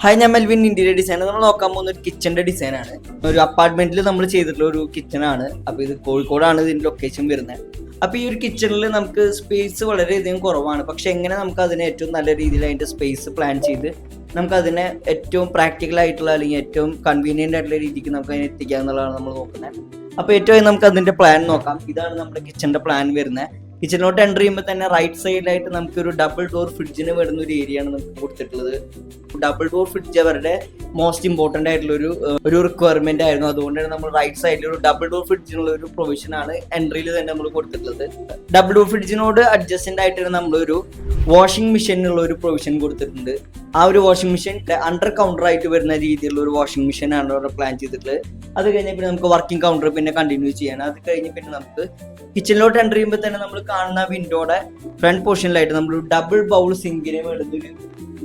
Hi, ഞാൻ Melvin. Interior designer. നമ്മൾ നോക്കാൻ പോകുന്ന ഒരു കിച്ചന്റെ ഡിസൈനാണ്. ഒരു അപ്പാർട്ട്മെന്റിൽ നമ്മൾ ചെയ്തിട്ടുള്ള ഒരു കിച്ചണാണ്. അപ്പോൾ ഇത് കോഴിക്കോടാണ് ഇതിന്റെ ലൊക്കേഷൻ വരുന്നത്. അപ്പോൾ ഈ ഒരു കിച്ചണിൽ നമുക്ക് സ്പേസ് വളരെയധികം കുറവാണ്. പക്ഷെ എങ്ങനെ നമുക്ക് അതിനെ ഏറ്റവും നല്ല രീതിയിൽ അതിന്റെ സ്പേസ് പ്ലാൻ ചെയ്ത് നമുക്ക് അതിനെ ഏറ്റവും പ്രാക്ടിക്കൽ ആയിട്ടുള്ള അല്ലെങ്കിൽ ഏറ്റവും കൺവീനിയന്റ് ആയിട്ടുള്ള രീതിക്ക് നമുക്ക് അതിനെ എത്തിക്കുക എന്നുള്ളതാണ് നമ്മൾ നോക്കുന്നത്. അപ്പോൾ ഏറ്റവും നമുക്ക് അതിന്റെ പ്ലാൻ നോക്കാം. ഇതാണ് നമ്മുടെ കിച്ചന്റെ പ്ലാൻ വരുന്നത്. കിച്ചണിലോട്ട് എൻ്റർ ചെയ്യുമ്പോൾ തന്നെ റൈറ്റ് സൈഡിലായിട്ട് നമുക്കൊരു ഡബിൾ ഡോർ ഫ്രിഡ്ജിന് വരുന്ന ഒരു ഏരിയയാണ് നമുക്ക് കൊടുത്തിട്ടുള്ളത്. ഡബിൾ ഡോർ ഫ്രിഡ്ജ് അവരുടെ മോസ്റ്റ് ഇമ്പോർട്ടൻ്റ് ആയിട്ടുള്ള ഒരു റിക്വയർമെന്റ് ആയിരുന്നു. അതുകൊണ്ടാണ് നമ്മൾ റൈറ്റ് സൈഡിൽ ഒരു ഡബിൾ ഡോർ ഫ്രിഡ്ജിനുള്ള ഒരു പ്രൊവിഷനാണ് എൻട്രിയിൽ തന്നെ നമ്മൾ കൊടുത്തിട്ടുള്ളത്. ഡബിൾ ഡോർ ഫ്രിഡ്ജിനോട് അഡ്ജസ്റ്റൻ്റ് ആയിട്ട് നമ്മളൊരു വാഷിംഗ് മെഷീനുള്ള ഒരു പ്രൊവിഷൻ കൊടുത്തിട്ടുണ്ട്. ആ ഒരു വാഷിംഗ് മെഷീൻ അണ്ടർ കൗണ്ടർ ആയിട്ട് വരുന്ന രീതിയിലുള്ള ഒരു വാഷിംഗ് മെഷീനാണ് അവിടെ പ്ലാൻ ചെയ്തിട്ടുള്ളത്. അത് കഴിഞ്ഞ പിന്നെ നമുക്ക് വർക്കിംഗ് കൗണ്ടർ പിന്നെ കണ്ടിന്യൂ ചെയ്യണം. അത് കഴിഞ്ഞ് പിന്നെ നമുക്ക് കിച്ചണിലോട്ട് എൻ്റർ ചെയ്യുമ്പോൾ തന്നെ നമ്മൾ കാണുന്ന വിൻഡോയുടെ ഫ്രണ്ട് പോർഷനിലായിട്ട് നമ്മൾ ഡബിൾ ബൗൾ സിങ്കിന് വേണ്ടുന്നൊരു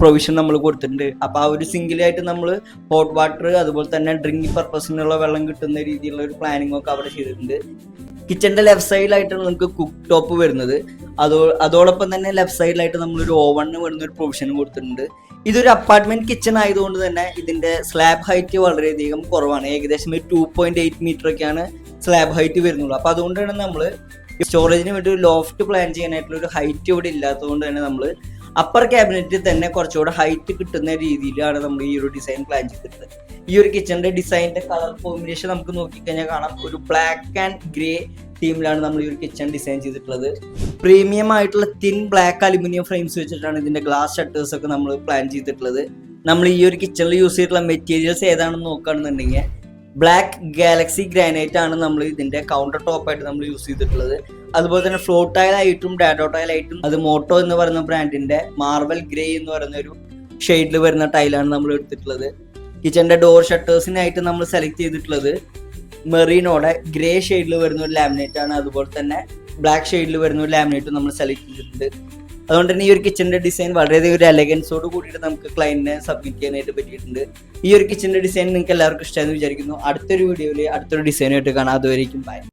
പ്രൊവിഷൻ നമ്മൾ കൊടുത്തിട്ടുണ്ട്. അപ്പോൾ ആ ഒരു സിങ്കിലായിട്ട് നമ്മൾ ഹോട്ട് വാട്ടർ അതുപോലെ തന്നെ ഡ്രിങ്കിങ് പർപ്പസിനുള്ള വെള്ളം കിട്ടുന്ന രീതിയിലുള്ള ഒരു പ്ലാനിങ് ഒക്കെ അവിടെ ചെയ്തിട്ടുണ്ട്. കിച്ചന്റെ ലെഫ്റ്റ് സൈഡിലായിട്ടാണ് നമുക്ക് കുക്ക് ടോപ്പ് വരുന്നത്. അതോടൊപ്പം തന്നെ ലെഫ്റ്റ് സൈഡിലായിട്ട് നമ്മളൊരു ഓവണിന് വരുന്ന ഒരു പ്രൊവിഷൻ കൊടുത്തിട്ടുണ്ട്. ഇതൊരു അപ്പാർട്ട്മെന്റ് കിച്ചൺ ആയതുകൊണ്ട് തന്നെ ഇതിന്റെ സ്ലാബ് ഹൈറ്റ് വളരെയധികം കുറവാണ്. ഏകദേശം 2.8 മീറ്റർ ഒക്കെയാണ് സ്ലാബ് ഹൈറ്റ് വരുന്നുള്ളൂ. അപ്പോൾ അതുകൊണ്ടാണ് നമ്മൾ സ്റ്റോറേജിന് വേണ്ടി ഒരു ലോഫ്റ്റ് പ്ലാൻ ചെയ്യാനായിട്ടുള്ള ഒരു ഹൈറ്റ് ഇവിടെ ഇല്ലാത്തതുകൊണ്ട് തന്നെ നമ്മൾ അപ്പർ ക്യാബിനറ്റിൽ തന്നെ കുറച്ചുകൂടെ ഹൈറ്റ് കിട്ടുന്ന രീതിയിലാണ് നമ്മൾ ഈ ഒരു ഡിസൈൻ പ്ലാൻ ചെയ്തിട്ടുള്ളത്. ഈ ഒരു കിച്ചണിന്റെ ഡിസൈനിന്റെ കളർ കോമ്പിനേഷൻ നമുക്ക് നോക്കിക്കഴിഞ്ഞാൽ കാണാം. ഒരു ബ്ലാക്ക് ആൻഡ് ഗ്രേ തീമിലാണ് നമ്മൾ ഈ ഒരു കിച്ചൺ ഡിസൈൻ ചെയ്തിട്ടുള്ളത്. പ്രീമിയം ആയിട്ടുള്ള തിൻ ബ്ലാക്ക് അലുമിനിയം ഫ്രെയിംസ് വെച്ചിട്ടാണ് ഇതിന്റെ ഗ്ലാസ് ഷട്ടേഴ്സ് ഒക്കെ നമ്മൾ പ്ലാൻ ചെയ്തിട്ടുള്ളത്. നമ്മൾ ഈ ഒരു കിച്ചണിൽ യൂസ് ചെയ്തിട്ടുള്ള മെറ്റീരിയൽസ് ഏതാണെന്ന് നോക്കുകയാണെന്നുണ്ടെങ്കിൽ ബ്ലാക്ക് ഗാലക്സി ഗ്രാനൈറ്റ് ആണ് നമ്മൾ ഇതിന്റെ കൗണ്ടർ ടോപ്പായിട്ട് നമ്മൾ യൂസ് ചെയ്തിട്ടുള്ളത്. അതുപോലെ തന്നെ ഫ്ലോർ ടൈലായിട്ടും ഡാഡോ ടൈലായിട്ടും അത് മോട്ടോ എന്ന് പറയുന്ന ബ്രാൻഡിന്റെ മാർബൽ ഗ്രേ എന്ന് പറയുന്ന ഒരു ഷെയ്ഡിൽ വരുന്ന ടൈലാണ് നമ്മൾ എടുത്തിട്ടുള്ളത്. കിച്ചന്റെ ഡോർ ഷട്ടേഴ്സിനായിട്ട് നമ്മൾ സെലക്ട് ചെയ്തിട്ടുള്ളത് മെറീനോടെ ഗ്രേ ഷെയ്ഡിൽ വരുന്ന ഒരു ലാമിനേറ്റ് ആണ്. അതുപോലെ തന്നെ ബ്ലാക്ക് ഷെയ്ഡിൽ വരുന്ന ഒരു ലാമിനേറ്റും നമ്മൾ സെലക്ട് ചെയ്തിട്ടുണ്ട്. അതുകൊണ്ട് തന്നെ ഈ ഒരു കിച്ചന്റെ ഡിസൈൻ വളരെയധികം ഒരു എലഗൻസോട് കൂടിയിട്ട് നമുക്ക് ക്ലയന്റിനെ സബ്മിറ്റ് ചെയ്യാനായിട്ട് പറ്റിയിട്ടുണ്ട്. ഈ ഒരു കിച്ചന്റെ ഡിസൈൻ നിങ്ങൾക്ക് എല്ലാവർക്കും ഇഷ്ടമായെന്ന് വിചാരിക്കുന്നു. അടുത്തൊരു വീഡിയോയിൽ അടുത്തൊരു ഡിസൈനായിട്ട് കാണാം. അതുവരേക്കും ബൈ.